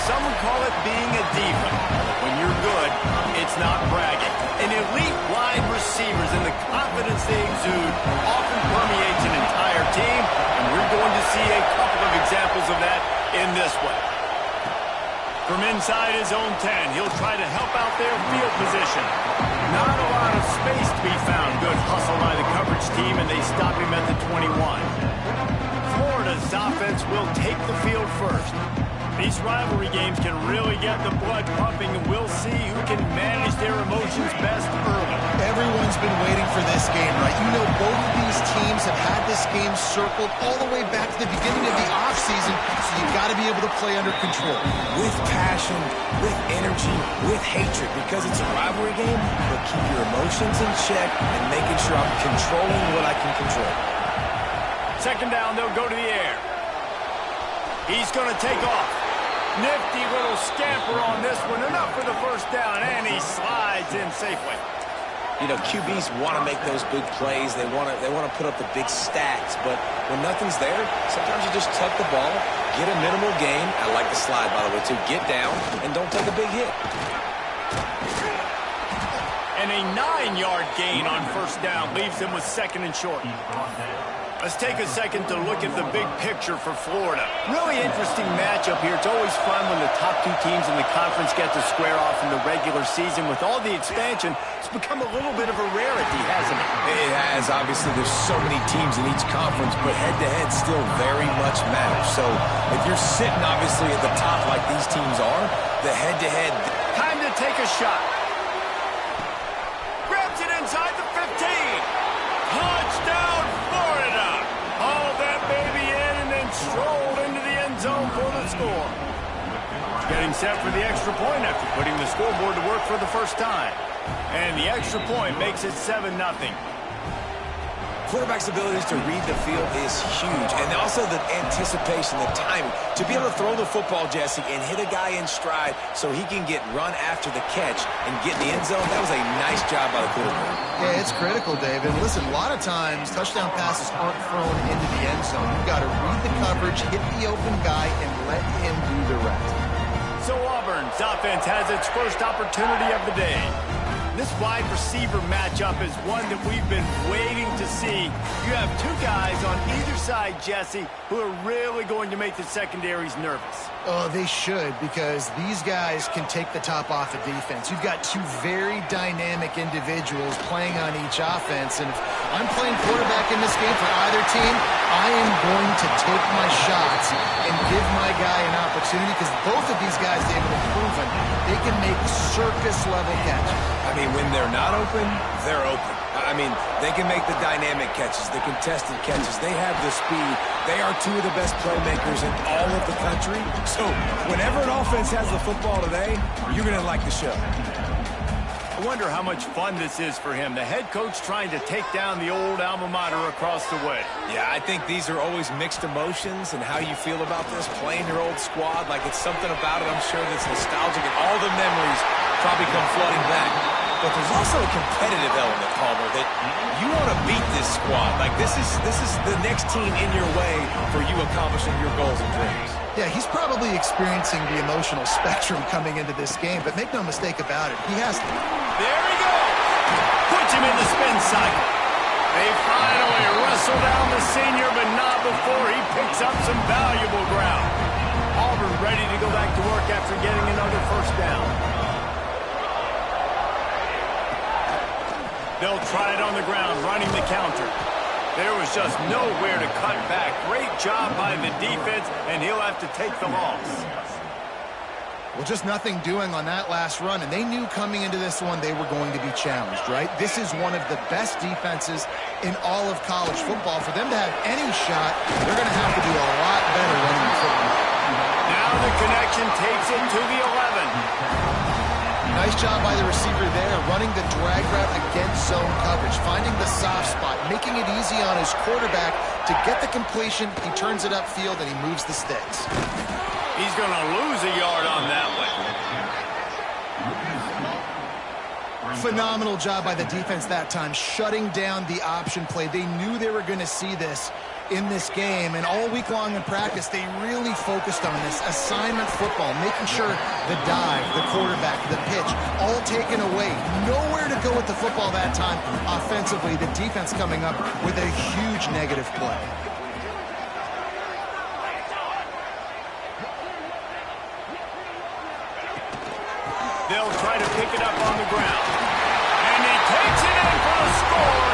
some would call it being a diva. When you're good, it's not bragging. And elite wide receivers and the confidence they exude often permeates an entire team, and we're going to see a couple of examples of that in this one. From inside his own 10, he'll try to help out their field position. Not a lot of space to be found. Good hustle by the coverage team, and they stop him at the 21. Florida's offense will take the field first. These rivalry games can really get the blood pumping, and we'll see who can manage their emotions best early. Everyone's been waiting for this game, right? You know, both of these teams have had this game circled all the way back to the beginning of the offseason, so you've got to be able to play under control. With passion, with energy, with hatred, because it's a rivalry game, but keep your emotions in check and making sure I'm controlling what I can control. Second down, they'll go to the air. He's going to take off. Nifty little scamper on this one. Enough for the first down, and he slides in safely. You know, QBs want to make those big plays. They want to put up the big stats. But when nothing's there, sometimes you just tuck the ball, get a minimal gain. I like the slide, by the way, too. Get down and don't take a big hit. And a 9-yard gain on first down leaves him with second and short. Let's take a second to look at the big picture for Florida. Really interesting matchup here. It's always fun when the top two teams in the conference get to square off in the regular season. With all the expansion, it's become a little bit of a rarity, hasn't it? It has. Obviously, there's so many teams in each conference, but head-to-head still very much matters. So if you're sitting, obviously, at the top like these teams are, the head-to-head... Time to take a shot. Grabs it inside the 15. Touchdown, Florida. Haul that baby in and then stroll into the end zone for the score. Getting set for the extra point after putting the scoreboard to work for the first time. And the extra point makes it 7-0. Quarterback's abilities to read the field is huge. And also the anticipation, the timing. To be able to throw the football, Jesse, and hit a guy in stride so he can get run after the catch and get in the end zone, that was a nice job by the quarterback. Yeah, it's critical, David. Listen, a lot of times touchdown passes aren't thrown into the end zone. You've got to read the coverage, hit the open guy, and let him do the rest. So Auburn's offense has its first opportunity of the day. This wide receiver matchup is one that we've been waiting to see. You have two guys on either side, Jesse, who are really going to make the secondaries nervous. Oh, they should, because these guys can take the top off of defense. You've got two very dynamic individuals playing on each offense, and if I'm playing quarterback in this game for either team, I am going to take my shots and give my guy an opportunity, because both of these guys, David, have proven they can make circus-level catches. I mean, when they're not open, they're open. I mean, they can make the dynamic catches, the contested catches. They have the speed. They are two of the best playmakers in all of the country. So whenever an offense has the football today, you're going to like the show. I wonder how much fun this is for him. The head coach trying to take down the old alma mater across the way. Yeah, I think these are always mixed emotions and how you feel about this, playing your old squad. Like, it's something about it, I'm sure, that's nostalgic, and all the memories probably come flooding back. But there's also a competitive element, Palmer, that you want to beat this squad. Like, this is the next team in your way for you accomplishing your goals and dreams. Yeah, he's probably experiencing the emotional spectrum coming into this game, but make no mistake about it, he has to. There he goes! Puts him in the spin cycle. They finally wrestle down the senior, but not before he picks up some valuable ground. Auburn ready to go back to work after getting another first down. They'll try it on the ground, running the counter. There was just nowhere to cut back. Great job by the defense, and he'll have to take the loss. Well, just nothing doing on that last run, and they knew coming into this one they were going to be challenged, right? This is one of the best defenses in all of college football. For them to have any shot, they're going to have to do a lot better running the football. Now the connection takes it to the 11. Nice job by the receiver there, running the drag route against zone coverage, finding the soft spot, making it easy on his quarterback to get the completion. He turns it upfield, and he moves the sticks. He's going to lose a yard on that one. Phenomenal job by the defense that time, shutting down the option play. They knew they were going to see this, in this game, and all week long in practice, they really focused on this assignment football, making sure the dive, the quarterback, the pitch, all taken away. Nowhere to go with the football that time offensively. The defense coming up with a huge negative play. They'll try to pick it up on the ground. And he takes it in for the score.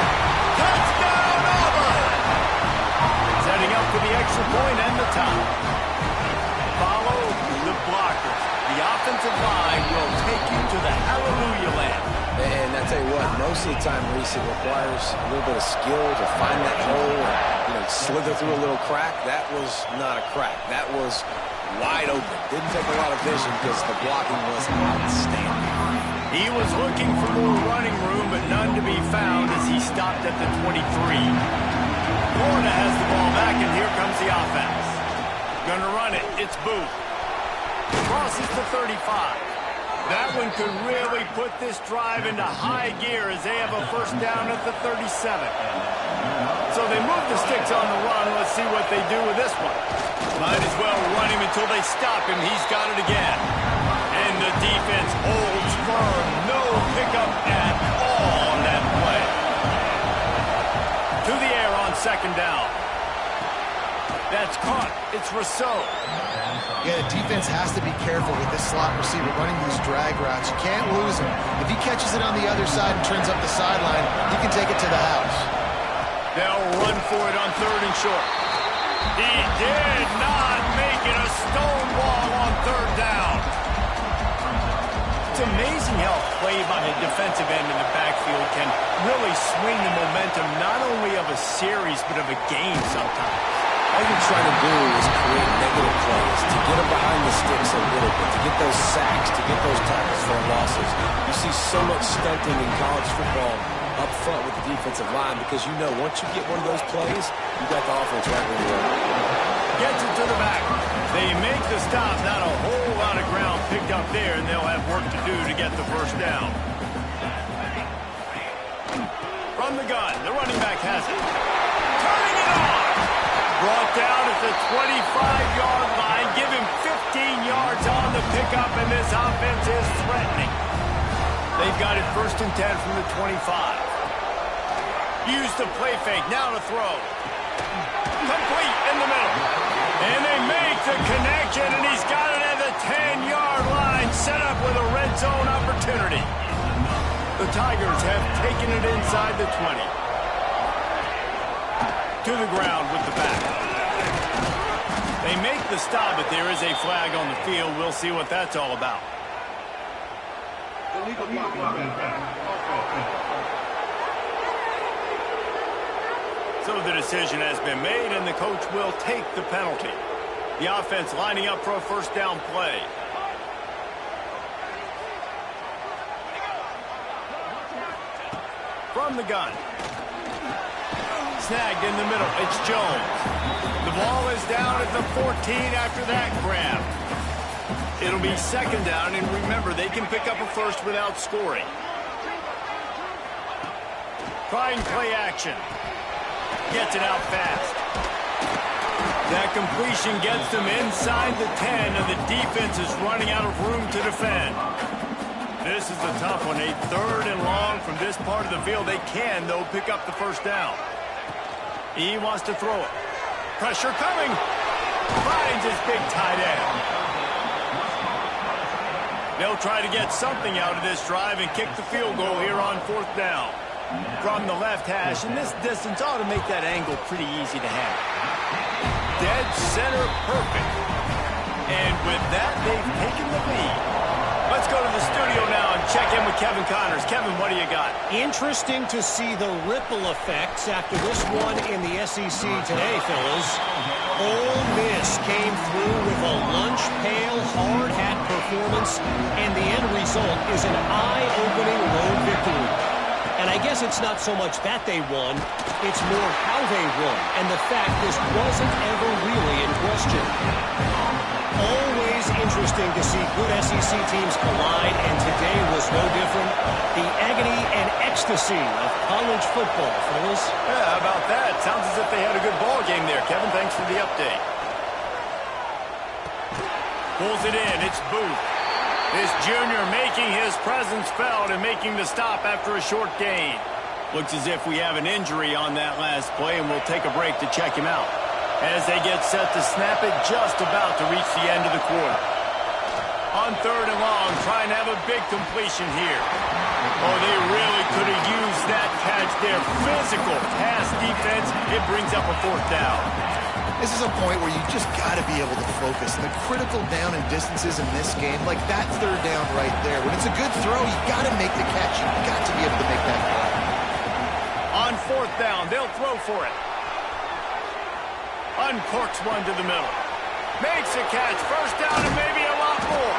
Touchdown, Auburn! Setting up for the extra point and the tie. Follow the blockers. The offensive line will take you to the hallelujah land. And I tell you what, most of the time, Reese, it requires a little bit of skill to find that hole and, slither through a little crack. That was not a crack. That was wide open. Didn't take a lot of vision because the blocking was outstanding. He was looking for more running room, but none to be found as he stopped at the 23. Florida has the ball back, and here comes the offense. Gonna run it. It's Booth. Crosses the 35. That one could really put this drive into high gear as they have a first down at the 37. So they move the sticks on the run. Let's see what they do with this one. Might as well run him until they stop him. He's got it again. And the defense holds firm. No pickup at all on that play. To the air on second down. That's caught. It's Rousseau. Yeah, the defense has to be careful with this slot receiver running these drag routes. You can't lose him. If he catches it on the other side and turns up the sideline, he can take it to the house. They'll run for it on third and short. He did not make it a stone wall on third down. It's amazing how play by a defensive end in the backfield can really swing the momentum not only of a series but of a game sometimes. All you're trying to do is create negative plays, to get them behind the sticks a little bit, to get those sacks, to get those tackles for losses. You see so much stunting in college football up front with the defensive line because once you get one of those plays, you got the offense right where you are. Gets it to the back. They make the stop. Not a whole lot of ground picked up there, and they'll have work to do to get the first down. From the gun, the running back has it. Turning it on. Brought down at the 25-yard line. Give him 15 yards on the pickup, and this offense is threatening. They've got it first and 10 from the 25. Use the play fake. Now to throw. Complete in the middle. And they make the connection, and he's got it at the 10-yard line. Set up with a red zone opportunity. The Tigers have taken it inside the 20. To the ground with the back. They make the stop, but there is a flag on the field. We'll see what that's all about. So the decision has been made, and the coach will take the penalty. The offense lining up for a first down play. From the gun. Snagged in the middle. It's Jones. The ball is down at the 14 after that grab. It'll be second down, and remember, they can pick up a first without scoring. Trying play action. Gets it out fast. That completion gets them inside the 10, and the defense is running out of room to defend. This is a tough one. A third and long from this part of the field. They can, though, pick up the first down. He wants to throw it. Pressure coming. Finds his big tight end. They'll try to get something out of this drive and kick the field goal here on fourth down. From the left hash, and this distance ought to make that angle pretty easy to have. Dead center perfect. And with that, they've taken the lead. Let's go to the studio now and check in with Kevin Connors. Kevin, what do you got? Interesting to see the ripple effects after this one in the SEC today, fellas. Ole Miss came through with a lunch pail, hard hat performance, and the end result is an eye-opening road victory. And I guess it's not so much that they won, it's more how they won, and the fact this wasn't ever really in question. Always interesting to see good SEC teams collide, and today was no different. The agony and ecstasy of college football, fellas. Yeah, how about that? Sounds as if they had a good ball game there. Kevin, thanks for the update. Pulls it in. It's Booth. This junior making his presence felt and making the stop after a short gain. Looks as if we have an injury on that last play, and we'll take a break to check him out. As they get set to snap it, just about to reach the end of the quarter. On 3rd and long, trying to have a big completion here. Oh, they really could have used that catch there. Physical pass defense. It brings up a 4th down. This is a point where you just got to be able to focus. And the critical down and distances in this game, like that 3rd down right there. When it's a good throw, you got to make the catch. You got to be able to make that play. On 4th down, they'll throw for it. Uncorks one to the middle. Makes a catch. 1st down and maybe a lot more.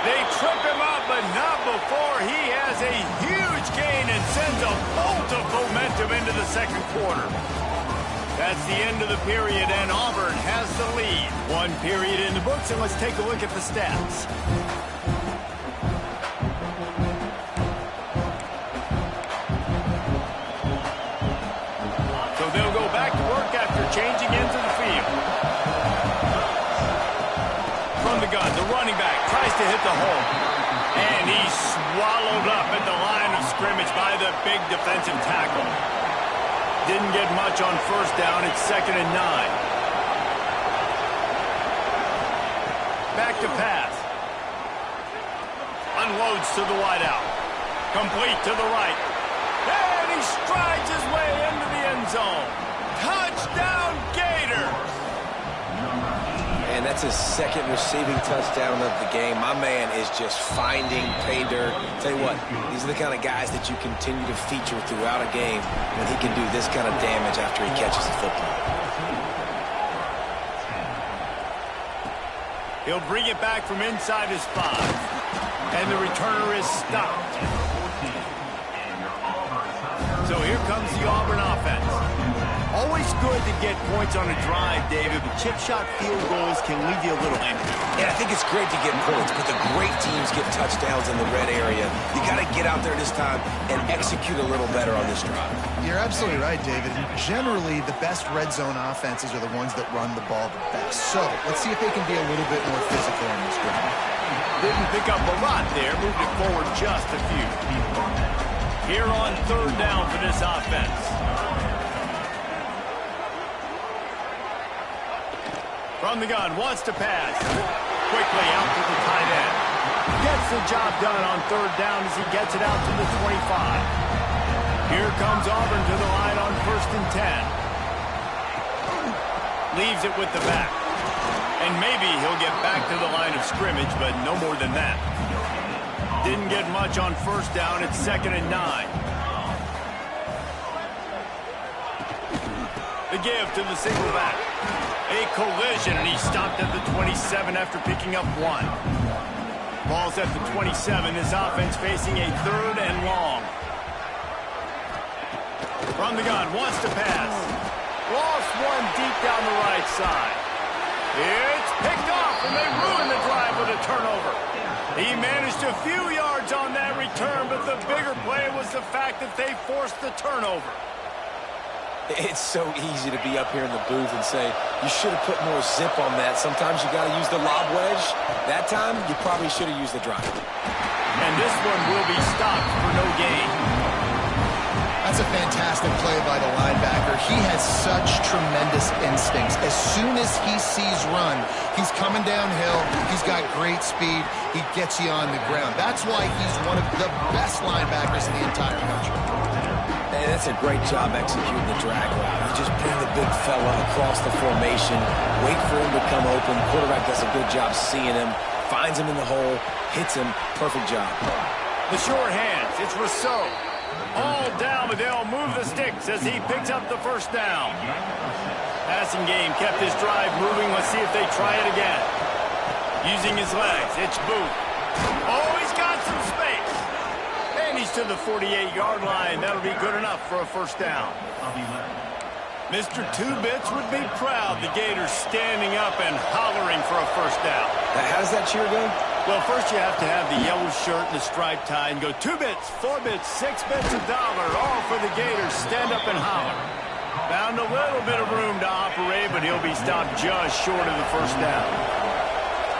They trip him up, but not before he has a huge gain and sends a bolt of momentum into the 2nd quarter. That's the end of the period, and Auburn has the lead. 1 period in the books, and let's take a look at the stats. So they'll go back to work after changing into the field. From the gun, the running back tries to hit the hole. And he's swallowed up at the line of scrimmage by the big defensive tackle. Didn't get much on 1st down. It's 2nd and 9. Back to pass. Unloads to the wideout. Complete to the right. And he strides his way into the end zone. Touchdown, Gators! And that's his 2nd receiving touchdown of the game. My man is just finding pay dirt. Tell you what, these are the kind of guys that you continue to feature throughout a game when he can do this kind of damage after he catches the football. He'll bring it back from inside his 5. And the returner is stopped. So here comes the Auburn offense. Always good to get points on a drive, David, but chip shot field goals can leave you a little empty. Yeah, I think it's great to get points, but the great teams get touchdowns in the red area. You got to get out there this time and execute a little better on this drive. You're absolutely right, David. And generally, the best red zone offenses are the ones that run the ball the best. So let's see if they can be a little bit more physical in this drive. Didn't pick up a lot there, moved it forward just a few. Here on 3rd down for this offense. From the gun, wants to pass. Quickly out to the tight end. Gets the job done on 3rd down as he gets it out to the 25. Here comes Auburn to the line on 1st and 10. Leaves it with the back. And maybe he'll get back to the line of scrimmage, but no more than that. Didn't get much on 1st down. It's 2nd and 9. The give to the single back. A collision, and he stopped at the 27 after picking up 1. Ball's at the 27. His offense facing a 3rd and long. From the gun, wants to pass. Lost one deep down the right side. It's picked off, and they ruin the drive with a turnover. He managed a few yards on that return, but the bigger play was the fact that they forced the turnover. It's so easy to be up here in the booth and say, you should have put more zip on that. Sometimes you got to use the lob wedge. That time, you probably should have used the drive. And this one will be stopped for no gain. That's a fantastic play by the linebacker. He has such tremendous instincts. As soon as he sees run, he's coming downhill. He's got great speed. He gets you on the ground. That's why he's one of the best linebackers in the entire country. And that's a great job executing the drag route. You just bring the big fella across the formation, wait for him to come open. Quarterback does a good job seeing him, finds him in the hole, hits him. Perfect job. The short hands. It's Rousseau. All down, but they'll move the sticks as he picks up the 1st down. Passing game kept his drive moving. Let's see if they try it again. Using his legs. It's Booth. Oh, he's got some space. And he's to the 48-yard line. That'll be good enough for a 1st down. Mr. Two-Bits would be proud. The Gators standing up and hollering for a first down. How does that cheer go? Well, first you have to have the yellow shirt and the striped tie and go 2 bits, 4 bits, 6 bits, $1, all for the Gators. Stand up and holler. Found a little bit of room to operate, but he'll be stopped just short of the first down.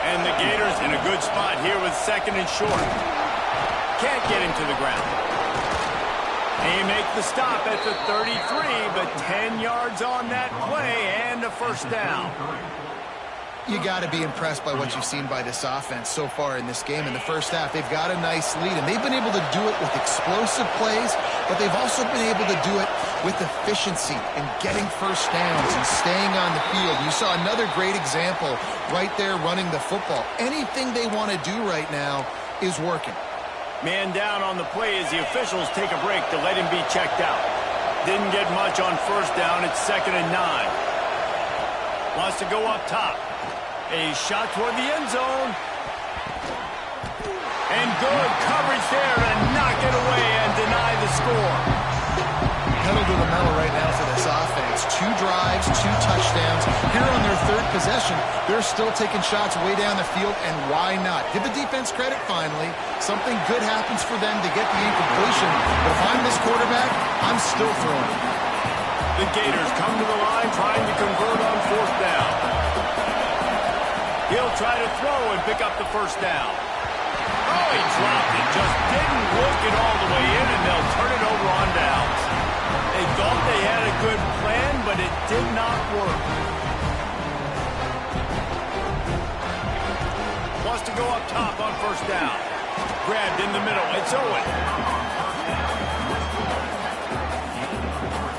And the Gators in a good spot here with 2nd and short. Can't get him to the ground. They make the stop at the 33, but 10 yards on that play and a first down. You got to be impressed by what you've seen by this offense so far in this game. In the first half, they've got a nice lead, and they've been able to do it with explosive plays, but they've also been able to do it with efficiency and getting first downs and staying on the field. You saw another great example right there running the football. Anything they want to do right now is working. Man down on the play as the officials take a break to let him be checked out. Didn't get much on first down. It's 2nd and 9. Wants to go up top. A shot toward the end zone. And good coverage there to knock it away and deny the score. Pedal to the metal right now for this offense. 2 drives, 2 touchdowns. Here on their 3rd possession, they're still taking shots way down the field, and why not? Give the defense credit finally. Something good happens for them to get the incompletion. But if I'm this quarterback, I'm still throwing. The Gators come to the line trying to convert on 4th down. He'll try to throw and pick up the first down. Oh, he dropped it. Just didn't work it all the way in, and they'll turn it over on downs. They thought they had a good plan, but it did not work. Wants to go up top on first down. Grabbed in the middle. It's Owen.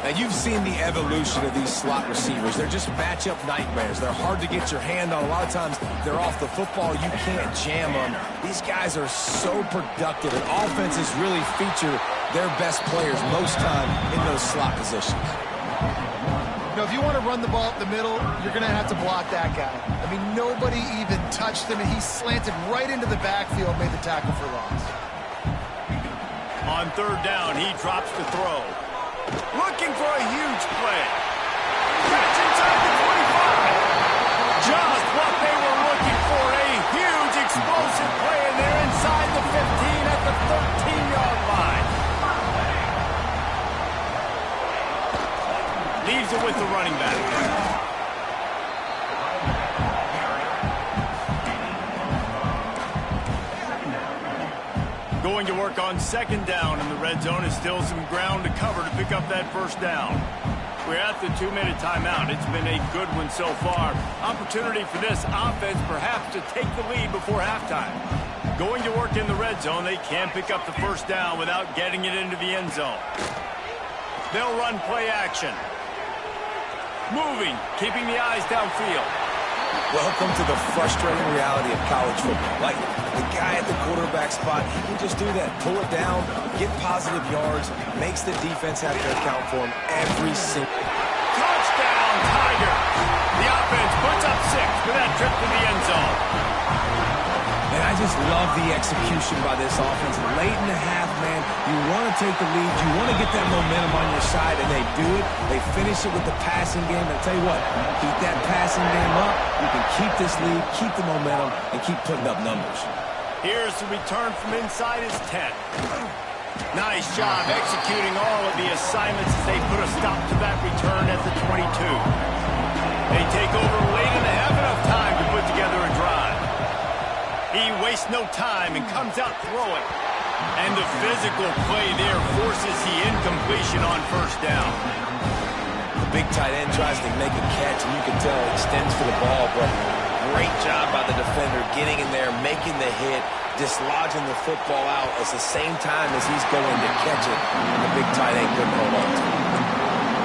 Now, you've seen the evolution of these slot receivers. They're just matchup nightmares. They're hard to get your hand on. A lot of times, they're off the football. You can't jam them. These guys are so productive, and offenses really feature their best players most time in those slot positions. Now, if you want to run the ball up the middle, you're going to have to block that guy. I mean, nobody even touched him, and he slanted right into the backfield, made the tackle for loss. On 3rd down, he drops the throw. Looking for a huge play. Catch inside the 25. Just what they were looking for. A huge explosive play, and they're inside the 15 at the 13-yard line. Leaves it with the running back. Going to work on 2nd down in the red zone. Is still some ground to cover to pick up that first down. We're at the 2-minute timeout. It's been a good one so far. Opportunity for this offense perhaps to take the lead before halftime. Going to work in the red zone. They can pick up the first down without getting it into the end zone. They'll run play action. Moving, keeping the eyes downfield. Welcome to the frustrating reality of college football. Like, the guy at the quarterback spot, he can just do that. Pull it down, get positive yards, makes the defense have to account for him every single... Touchdown, Tiger! The offense puts up 6 for that trip to the end zone. And I just love the execution by this offense. Late in the half, man, you want to take the lead. You want to get that momentum on your side, and they do it. They finish it with the passing game. And I'll tell you what, keep that passing game up. You can keep this lead, keep the momentum, and keep putting up numbers. Here's the return from inside his 10. Nice job executing all of the assignments as they put a stop to that return at the 22. They take over late in the half, enough time to put together a drive. He wastes no time and comes out throwing. And the physical play there forces the incompletion on first down. The big tight end tries to make a catch, and you can tell it extends for the ball, but great job by the defender getting in there, making the hit, dislodging the football out at the same time as he's going to catch it, and the big tight end couldn't hold on to it.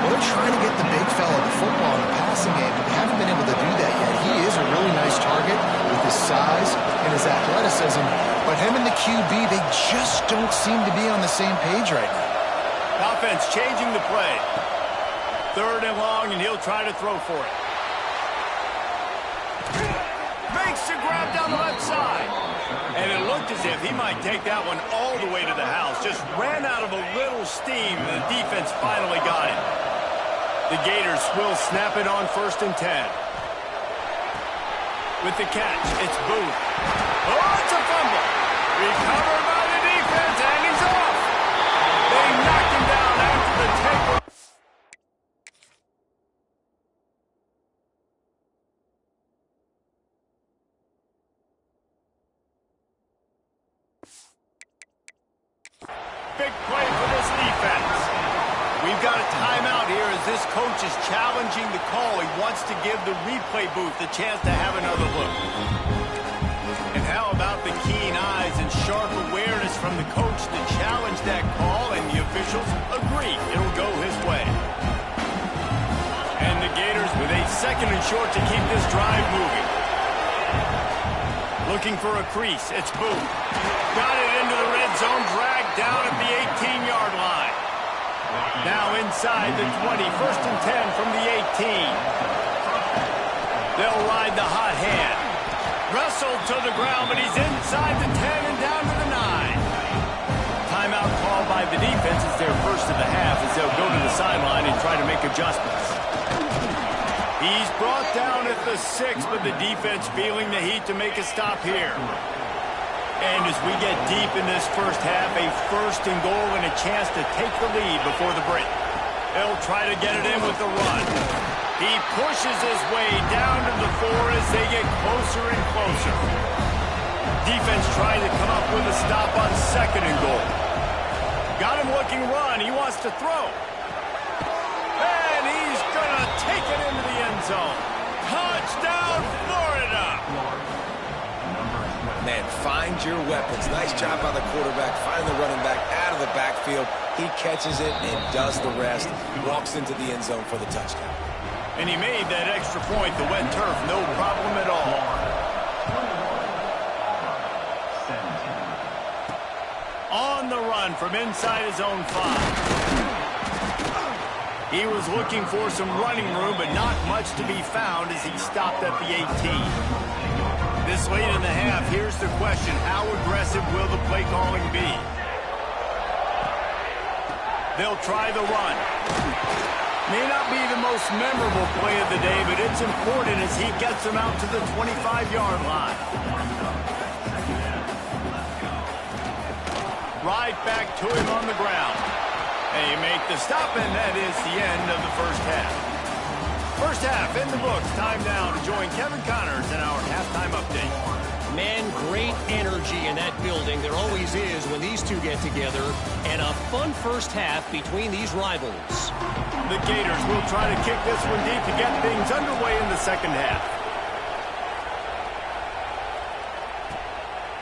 Well, they're trying to get the big fella the football in the passing game, but they haven't been able to do that yet. He is a really nice target with his size and his athleticism, but him and the QB, they just don't seem to be on the same page right now. Offense changing the play. 3rd and long, and he'll try to throw for it. Makes the grab down the left side. And it looked as if he might take that one all the way to the house. Just ran out of a little steam, and the defense finally got him. The Gators will snap it on 1st and 10. With the catch, it's Booth. Oh, it's a fumble. Recovered by the defense, and he's off. They knocked him down after the tackle. Big play for this defense. We've got a timeout here as this coach is challenging the call. He wants to give the replay booth the chance to have another look. And how about the keen eyes and sharp awareness from the coach to challenge that call, and the officials agree it'll go his way. And the Gators with a 2nd and short to keep this drive moving. Looking for a crease, it's Booth. Got it into the red zone, dragged down at the 18-yard line. Now inside the 20, 1st and 10 from the 18. They'll ride the hot hand. Wrestled to the ground, but he's inside the 10 and down to the 9. Timeout called by the defense is their first of the half as they'll go to the sideline and try to make adjustments. He's brought down at the 6, but the defense feeling the heat to make a stop here. And as we get deep in this first half, a 1st and goal and a chance to take the lead before the break. They'll try to get it in with the run. He pushes his way down to the 4 as they get closer and closer. Defense trying to come up with a stop on 2nd and goal. Got him looking run. He wants to throw. And he's going to take it into the end zone. Touchdown, Florida! Man, find your weapons. Nice job by the quarterback, finding the running back out of the backfield. He catches it and does the rest. Walks into the end zone for the touchdown. And he made that extra point, the wet turf, no problem at all. On the run from inside his own 5. He was looking for some running room, but not much to be found as he stopped at the 18. This late in the half, here's the question. How aggressive will the play calling be? They'll try the run. May not be the most memorable play of the day, but it's important as he gets them out to the 25-yard line. Right back to him on the ground. They make the stop, and that is the end of the first half. First half in the books. Time now to join Kevin Connors in our halftime update. Man, great energy in that building. There always is when these two get together. And a fun first half between these rivals. The Gators will try to kick this one deep to get things underway in the second half.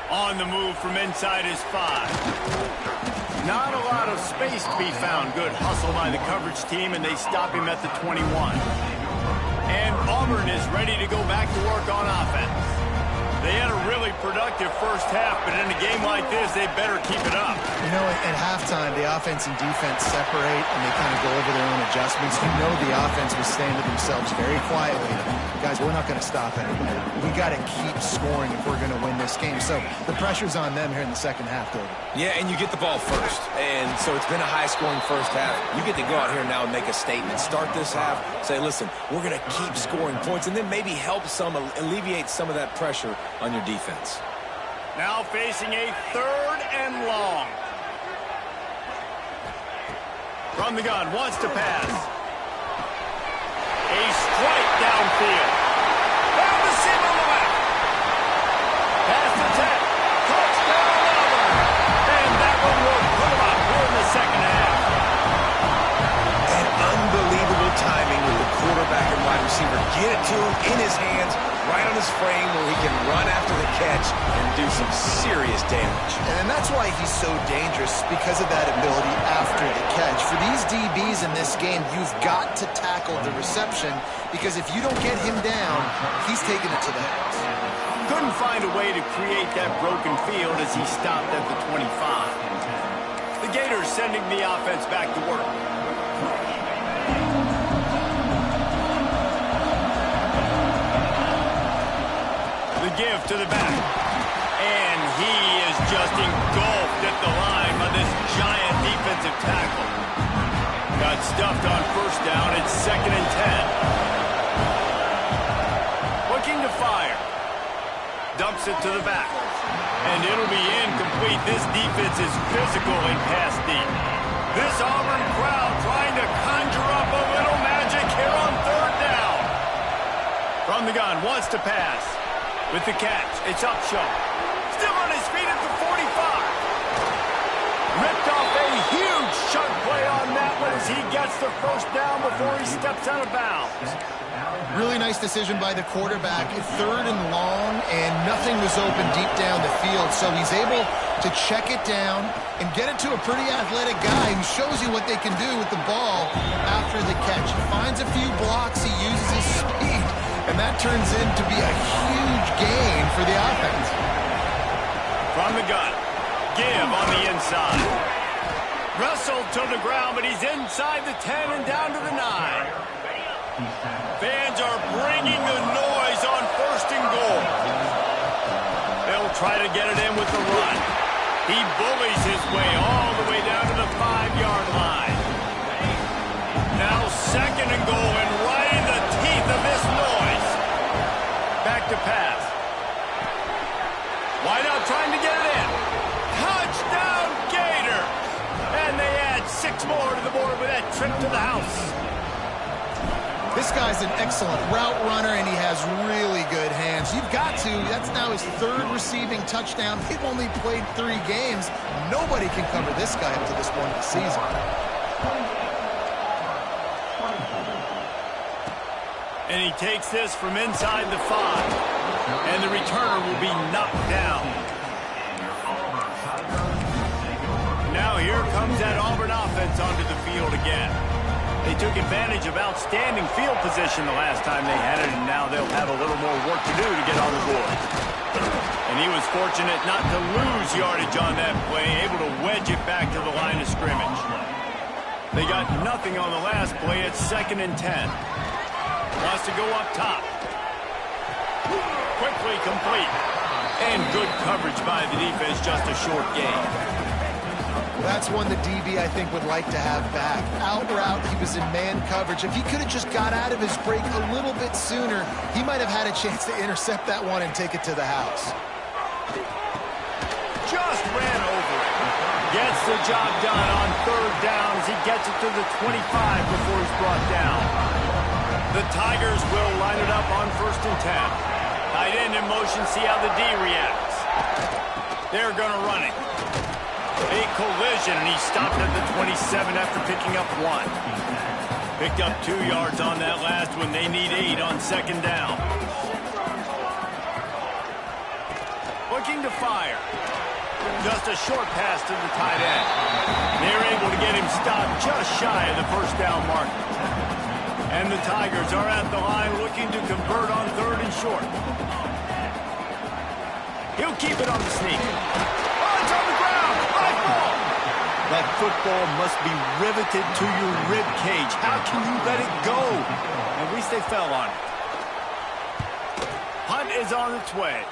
On the move from inside his 5. Not a lot of space to be found. Good hustle by the coverage team, and they stop him at the 21. And Auburn is ready to go back to work on offense. They had a really productive first half, but in a game like this, they better keep it up. You know, at halftime, the offense and defense separate, and they kind of go over their own adjustments. You know the offense was saying to themselves very quietly, guys, we're not going to stop anybody. We got to keep scoring if we're going to win this game. So the pressure's on them here in the second half, David. Yeah, and you get the ball first. And so it's been a high-scoring first half. You get to go out here now and make a statement. Start this half, say, listen, we're going to keep scoring points, and then maybe help some, alleviate some of that pressure on your defense. Now facing a 3rd and long. From the gun, wants to pass. A strike downfield. Down the seam on the back. Pass to 10. Touchdown, Auburn. And that one will put him up here in the second half. And unbelievable timing with the quarterback and wide receiver. Get it to him in his hands, right on his frame where he can run after the catch and do some serious damage. And that's why he's so dangerous, because of that ability after the catch. For these DBs in this game, you've got to tackle the reception, because if you don't get him down, he's taking it to the house. Couldn't find a way to create that broken field as he stopped at the 25. The Gators sending the offense back to work. The give to the back. And he is just engulfed at the line by this giant defensive tackle. Got Got stuffed on first down. It's 2nd and 10. Looking to fire. Dumps it to the back. And it'll be incomplete. This defense is physical and pass deep. This Auburn crowd trying to conjure up a little magic here on 3rd down. From the gun, wants to pass. With the catch, it's Upshaw. Still on his feet at the 45. Ripped off a huge chunk play on that one as he gets the first down before he steps out of bounds. Really nice decision by the quarterback. 3rd and long, and nothing was open deep down the field. So he's able to check it down and get it to a pretty athletic guy who shows you what they can do with the ball after the catch. He finds a few blocks, he uses his speed, and that turns into be a huge gain for the offense. From the gun, Give on the inside. Wrestled to the ground, but he's inside the 10 and down to the 9. Fans are bringing the noise on 1st and goal. They'll try to get it in with the run. He bullies his way all the way down to the 5-yard line. Now 2nd and goal, and right in the teeth of this noise. Back to pass. Wideout trying to get it in. Touchdown, Gator! And they add 6 more to the board with that trip to the house. This guy's an excellent route runner, and he has really good hands. You've got to. That's now his 3rd receiving touchdown. They've only played 3 games. Nobody can cover this guy up to this point of the season. And he takes this from inside the 5. And the returner will be knocked down. Now here comes that Auburn offense onto the field again. They took advantage of outstanding field position the last time they had it, and now they'll have a little more work to do to get on the board. And he was fortunate not to lose yardage on that play, able to wedge it back to the line of scrimmage. They got nothing on the last play. It's 2nd and 10. Wants to go up top. Quickly complete. And good coverage by the defense, just a short gain. That's one the DB, I think, would like to have back. Out route, he was in man coverage. If he could have just got out of his break a little bit sooner, he might have had a chance to intercept that one and take it to the house. Just ran over it. Gets the job done on 3rd down as he gets it to the 25 before he's brought down. The Tigers will line it up on 1st and 10. Tight end in motion, see how the D reacts. They're going to run it. A collision, and he stopped at the 27 after picking up 1. Picked up 2 yards on that last one. They need 8 on 2nd down. Looking to fire. Just a short pass to the tight end. They're able to get him stopped just shy of the 1st down mark. And the Tigers are at the line looking to convert on 3rd and short. He'll keep it on the sneak. Oh, it's on the ground. High ball. That football must be riveted to your rib cage. How can you let it go? At least they fell on it. Punt is on its way.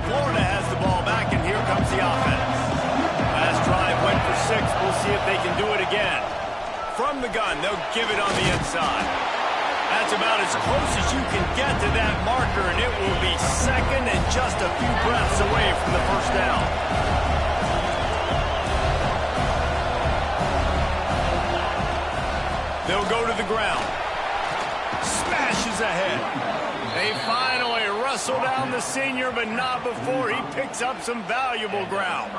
Florida has the ball back, and here comes the offense. Last drive went for 6. We'll see if they can do it again. From the gun, they'll give it on the inside. That's about as close as you can get to that marker, and it will be 2nd and just a few breaths away from the 1st down. They'll go to the ground. Smashes ahead. They finally wrestle down the senior, but not before he picks up some valuable ground.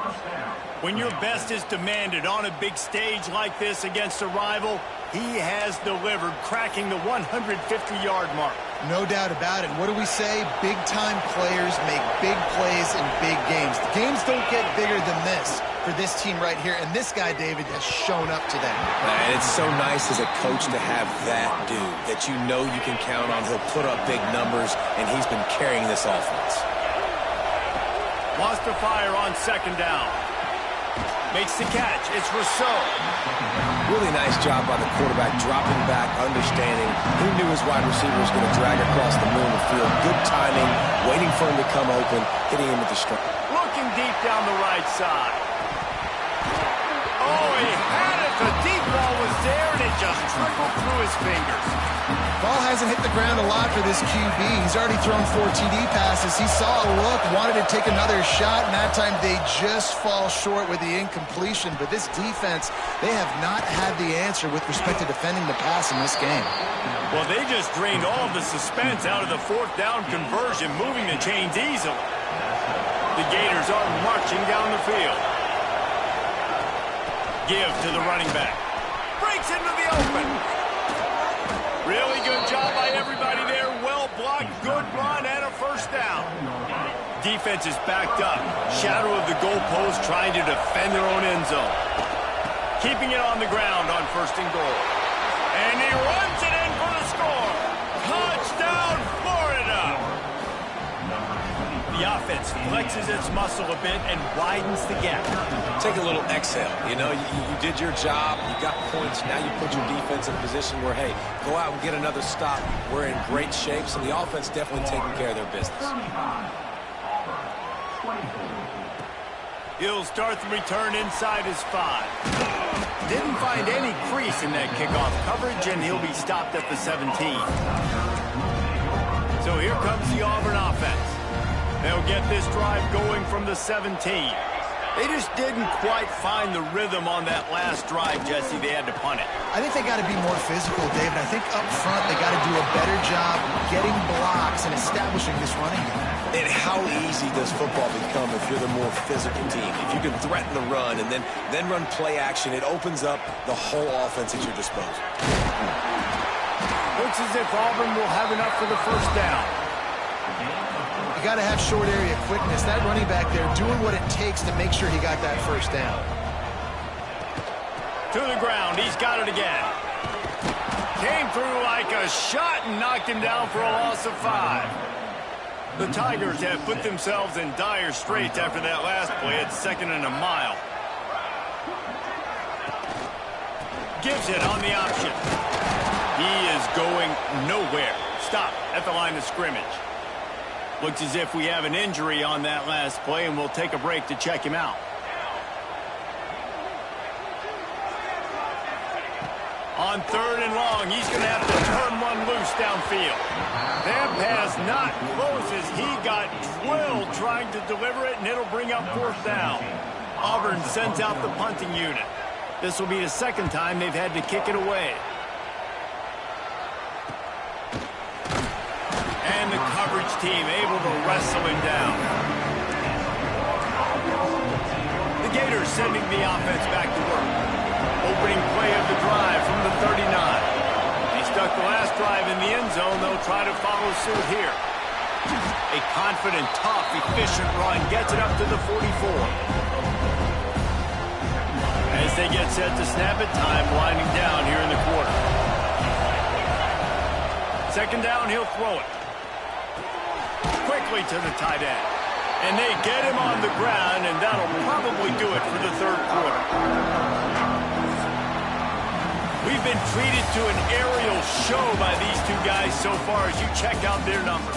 When your best is demanded on a big stage like this against a rival, he has delivered, cracking the 150-yard mark. No doubt about it. What do we say? Big-time players make big plays in big games. The games don't get bigger than this for this team right here, and this guy, David, has shown up today. And it's so nice as a coach to have that dude that you know you can count on. He'll put up big numbers, and he's been carrying this offense. Wants to fire on 2nd down. Makes the catch. It's Rousseau. Really nice job by the quarterback, dropping back, understanding. He knew his wide receiver was going to drag across the middle of the field. Good timing, waiting for him to come open, hitting him with the strike. Looking deep down the right side. Oh, he had it. The deep ball was there, and it just trickled through his fingers. Ball hasn't hit the ground a lot for this QB. He's already thrown 4 TD passes. He saw a look, wanted to take another shot, and that time they just fall short with the incompletion. But this defense, they have not had the answer with respect to defending the pass in this game. Well, they just drained all of the suspense out of the 4th down conversion, moving the chains easily. The Gators are marching down the field. Give to the running back. Breaks into the open. Really good job by everybody there. Well blocked, good run, and a first down. Defense is backed up. Shadow of the goalpost trying to defend their own end zone. Keeping it on the ground on 1st and goal. And he runs it in for the score. Touchdown, Florida. The offense flexes its muscle a bit and widens the gap. Take a little exhale. You know, you did your job. You got points. Now you put your defense in a position where, hey, go out and get another stop. We're in great shape, so the offense definitely taking care of their business. He'll start the return inside his 5. Didn't find any crease in that kickoff coverage, and he'll be stopped at the 17. So here comes the Auburn offense. They'll get this drive going from the 17. They just didn't quite find the rhythm on that last drive, Jesse. They had to punt it. I think they got to be more physical, David. I think up front they got to do a better job getting blocks and establishing this running game. And how easy does football become if you're the more physical team? If you can threaten the run and then run play action, it opens up the whole offense at your disposal. Looks as if Auburn will have enough for the first down. You got to have short area quickness. That running back there doing what it takes to make sure he got that first down. To the ground. He's got it again. Came through like a shot and knocked him down for a loss of 5. The Tigers have put themselves in dire straits after that last play at 2nd and a mile. Gives it on the option. He is going nowhere. Stop at the line of scrimmage. Looks as if we have an injury on that last play, and we'll take a break to check him out. On 3rd and long, he's going to have to turn one loose downfield. That pass not close as he got drilled trying to deliver it, and it'll bring up 4th down. Auburn sends out the punting unit. This will be the 2nd time they've had to kick it away. And the coverage team able to wrestle him down. The Gators sending the offense back to work. Opening play of the drive from the 39. They stuck the last drive in the end zone. They'll try to follow suit here. A confident, tough, efficient run gets it up to the 44. As they get set to snap it, time winding down here in the quarter. 2nd down, he'll throw it. Quickly to the tight end. And they get him on the ground, and that'll probably do it for the 3rd quarter. We've been treated to an aerial show by these two guys so far as you check out their numbers.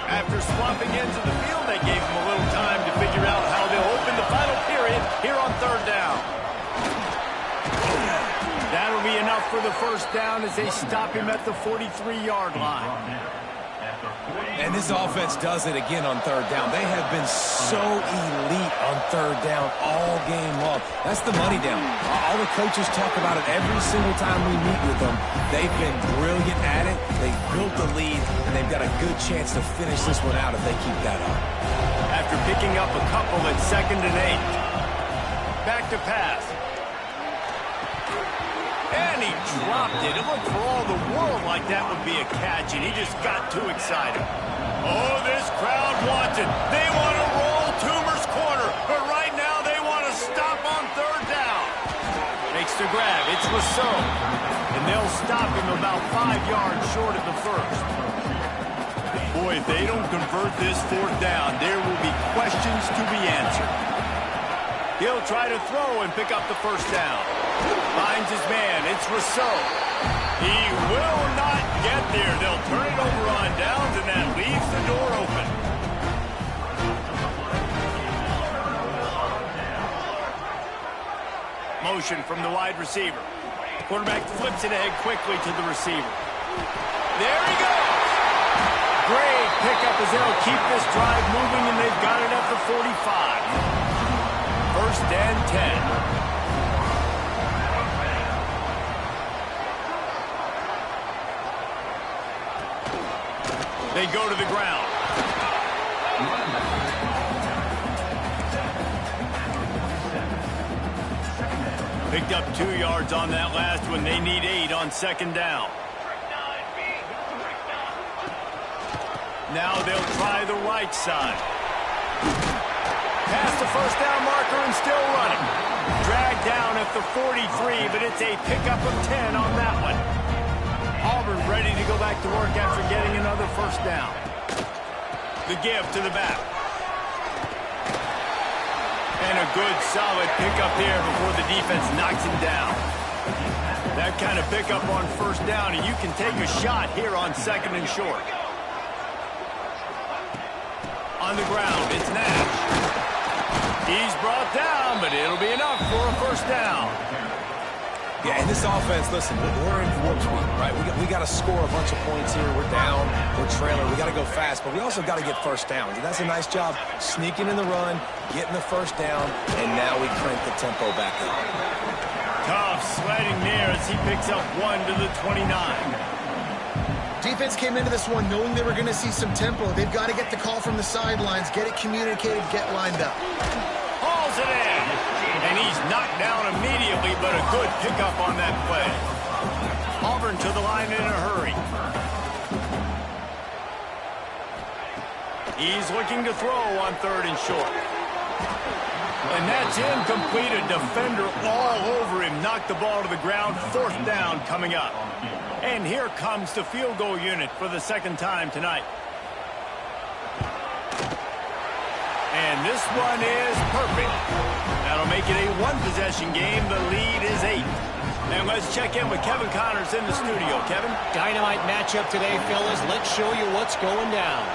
After swapping into the field, they gave him a little time to figure out how they'll open the final period here on 3rd down. That'll be enough for the first down as they stop him at the 43-yard line. And this offense does it again on 3rd down. They have been so elite on 3rd down all game long. That's the money down. All the coaches talk about it every single time we meet with them. They've been brilliant at it. They've built the lead, and they've got a good chance to finish this one out if they keep that up. After picking up a couple at 2nd and 8. Back to pass. And he dropped it. It looked for all the world like that would be a catch, and he just got too excited. Oh, this crowd wants it. They want to roll Toomer's corner, but right now they want to stop on 3rd down. Makes the grab. It's Rousseau. and they'll stop him about 5 yards short of the first. Boy, if they don't convert this fourth down, there will be questions to be answered. He'll try to throw and pick up the first down. Finds his man. It's Rousseau. He will not get there. They'll turn it over on downs, and that leaves the door open. Motion from the wide receiver. Quarterback flips it ahead quickly to the receiver. There he goes. Great pickup as they'll keep this drive moving, and they've got it at the 45. First and 10. They go to the ground. Picked up 2 yards on that last one. They need 8 on second down. Now they'll try the right side. Past the first down marker and still running. Dragged down at the 43, but it's a pickup of 10 on that one. Auburn ready to go back to work after getting another first down. The give to the back. And a good solid pickup here before the defense knocks him down. That kind of pickup on first down, and you can take a shot here on second and short. On the ground, it's Nash. He's brought down, but it'll be enough for a first down. Yeah, and this offense, listen, we're in warp speed, right? We got to score a bunch of points here. We're down, we're trailing. We got to go fast, but we also got to get first downs. And that's a nice job sneaking in the run, getting the first down, and now we crank the tempo back up. Tough sledding there as he picks up 1 to the 29. Defense came into this one knowing they were going to see some tempo. They've got to get the call from the sidelines, get it communicated, get lined up. Hauls it in. And he's knocked down immediately, but a good pickup on that play. Auburn to the line in a hurry. He's looking to throw on third and short. And that's incomplete. A defender all over him. Knocked the ball to the ground. Fourth down coming up. And here comes the field goal unit for the second time tonight. And this one is perfect. That'll make it a one-possession game. The lead is 8. And let's check in with Kevin Connors in the studio. Kevin? Dynamite matchup today, fellas. Let's show you what's going down.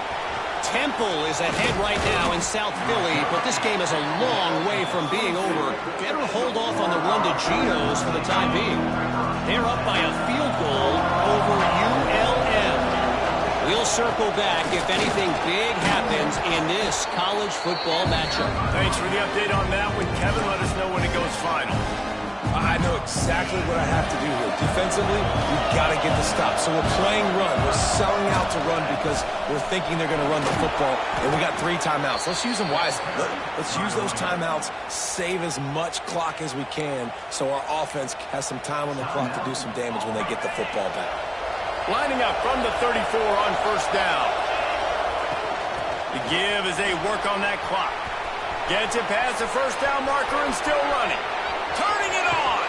Temple is ahead right now in South Philly, but this game is a long way from being over. Better hold off on the run to Geno's for the time being. They're up by a field goal over ULM. We'll circle back if anything big happens in this college football matchup. Thanks for the update on that one, Kevin. Let us know when it goes final. I know exactly what I have to do here. Defensively, we've got to get the stop. So we're playing run. We're selling out to run because we're thinking they're going to run the football, and we got 3 timeouts. Let's use them wisely. Let's use those timeouts, save as much clock as we can so our offense has some time on the clock to do some damage when they get the football back. Lining up from the 34 on first down. The give as they work on that clock. Gets it past the first down marker and still running. Turning it on.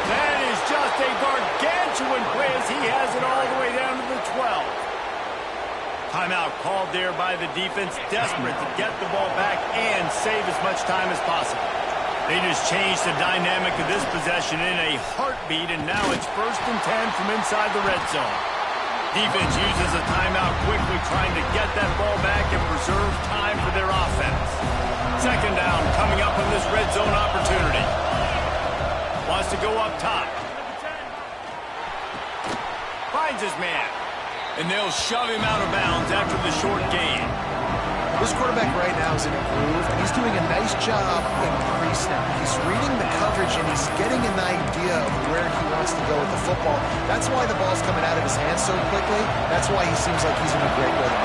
That is just a gargantuan play as he has it all the way down to the 12. Timeout called there by the defense, desperate to get the ball back and save as much time as possible. They just changed the dynamic of this possession in a heartbeat, and now it's first and 10 from inside the red zone. Defense uses a timeout quickly, trying to get that ball back and preserve time for their offense. Second down coming up on this red zone opportunity. Wants to go up top. Finds his man. And they'll shove him out of bounds after the short gain. This quarterback right now is in a groove, and he's doing a nice job in pre-snap. He's reading the coverage, and he's getting an idea of where he wants to go with the football. That's why the ball's coming out of his hands so quickly. That's why he seems like he's in a great rhythm.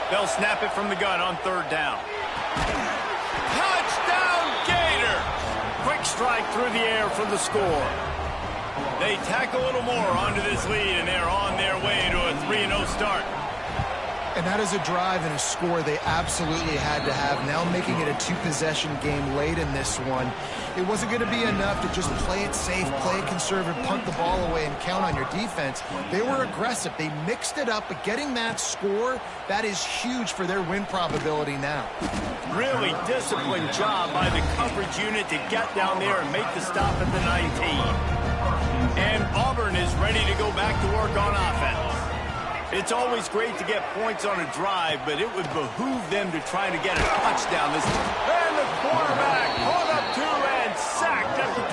They'll snap it from the gun on third down. Touchdown, Gators! Quick strike through the air for the score. They tack a little more onto this lead, and they're on their way to a 3-0 start. And that is a drive and a score they absolutely had to have. Now making it a two-possession game late in this one. It wasn't going to be enough to just play it safe, play it conservative, punt the ball away, and count on your defense. They were aggressive. They mixed it up, but getting that score, that is huge for their win probability now. Really disciplined job by the coverage unit to get down there and make the stop at the 19. And Auburn is ready to go back to work on offense. It's always great to get points on a drive, but it would behoove them to try to get a touchdown. And the quarterback pulled up 2 and sacked at the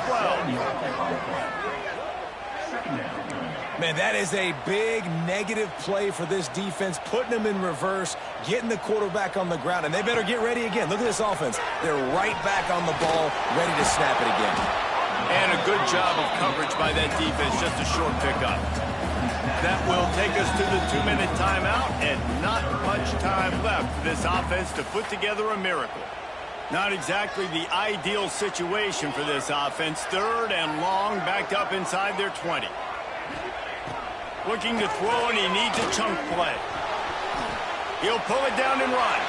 12. Man, that is a big negative play for this defense, putting them in reverse, getting the quarterback on the ground, and they better get ready again. Look at this offense. They're right back on the ball, ready to snap it again. And a good job of coverage by that defense, just a short pickup. That will take us to the 2-minute timeout, and not much time left for this offense to put together a miracle. Not exactly the ideal situation for this offense. 3rd and long, backed up inside their 20. Looking to throw, and he needs a chunk play. He'll pull it down and run.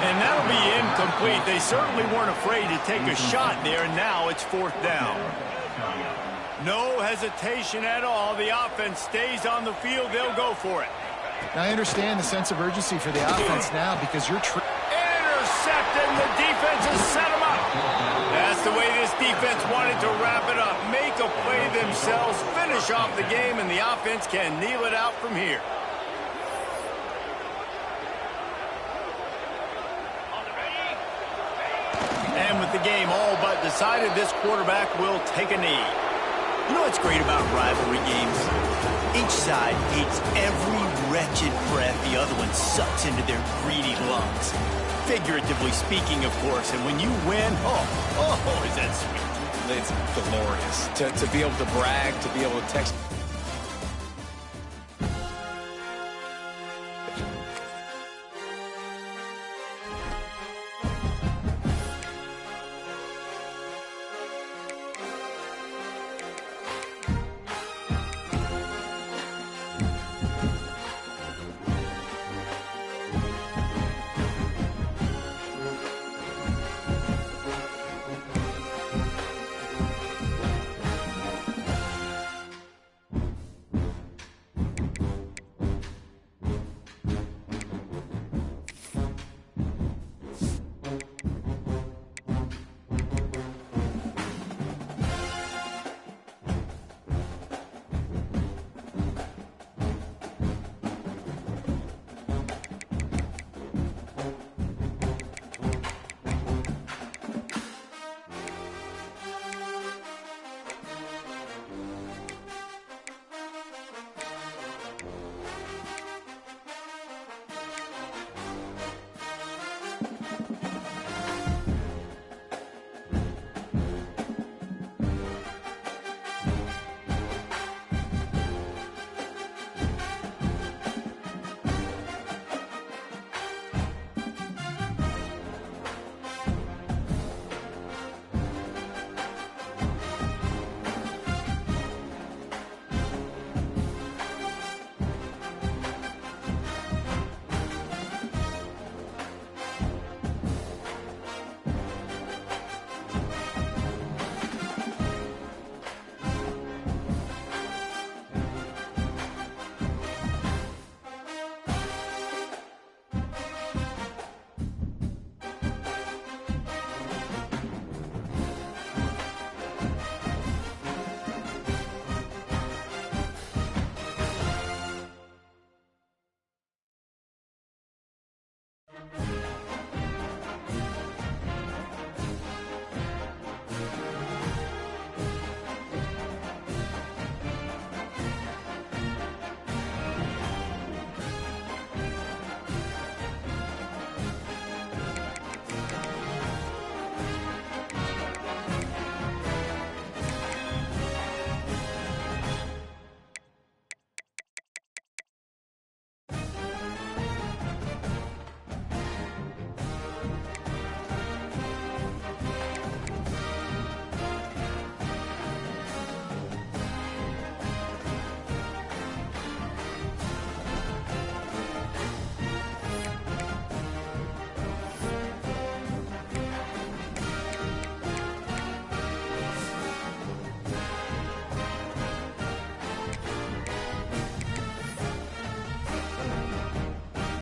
And that'll be incomplete. They certainly weren't afraid to take a shot there, and now it's 4th down. No hesitation at all. The offense stays on the field. They'll go for it. Now, I understand the sense of urgency for the offense now because you're... Intercepted, and the defense has set him up. That's the way this defense wanted to wrap it up. Make a play themselves, finish off the game, and the offense can kneel it out from here. And with the game all but decided, this quarterback will take a knee. You know what's great about rivalry games? Each side hates every wretched breath the other one sucks into their greedy lungs. Figuratively speaking, of course. And when you win, oh, is that sweet. It's glorious to be able to brag, to be able to text.